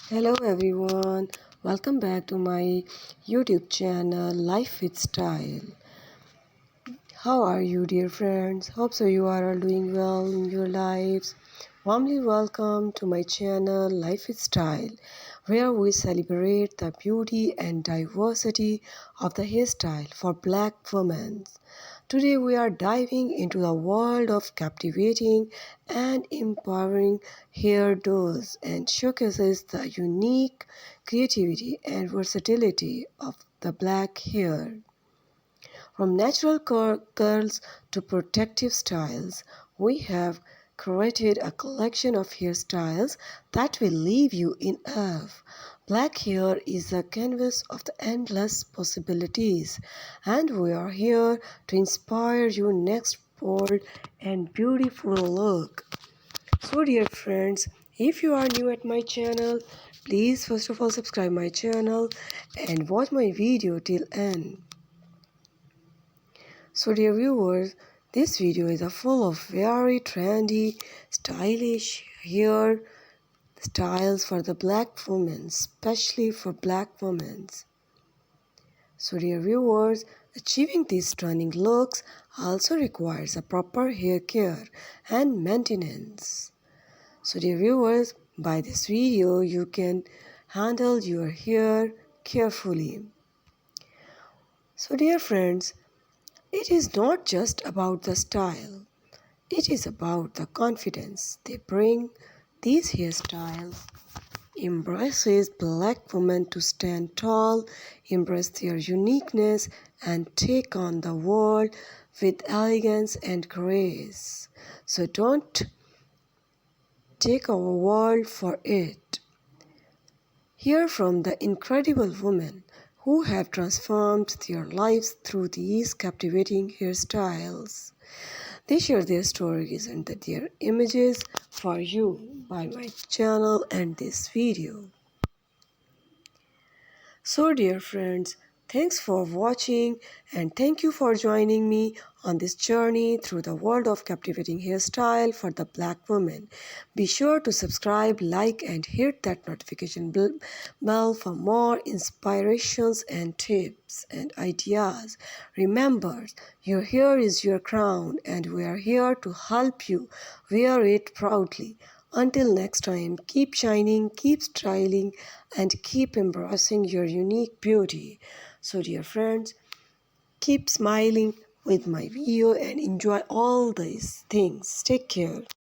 Hello everyone, welcome back to my YouTube channel Life with Style. How are you, dear friends? Hope so you are all doing well in your lives. Warmly welcome to my channel Life with Style, where we celebrate the beauty and diversity of the hairstyle for black women. Today we are diving into the world of captivating and empowering hairdos and showcases the unique creativity and versatility of the black hair. From natural curls to protective styles, we have created a collection of hairstyles that will leave you in awe. Black hair is a canvas of the endless possibilities, and we are here to inspire your next bold and beautiful look. So dear friends, if you are new at my channel, please first of all subscribe my channel and watch my video till end. So dear viewers, this video is full of very trendy, stylish hair styles for the black women, especially for black women. So dear viewers, achieving these stunning looks also requires a proper hair care and maintenance. So dear viewers, by this video you can handle your hair carefully. So dear friends, it is not just about the style, it is about the confidence they bring. These hairstyles embraces black women to stand tall, embrace their uniqueness, and take on the world with elegance and grace. So don't take our word for it. Hear from the incredible women who have transformed their lives through these captivating hairstyles. They share their stories and their images for you by my channel and this video. So dear friends, thanks for watching and thank you for joining me on this journey through the world of captivating hairstyle for the black woman. Be sure to subscribe, like and hit that notification bell for more inspirations and tips and ideas. Remember, your hair is your crown and we are here to help you wear it proudly. Until next time, keep shining, keep styling, and keep embracing your unique beauty. So, dear friends, keep smiling with my video and enjoy all these things. Take care.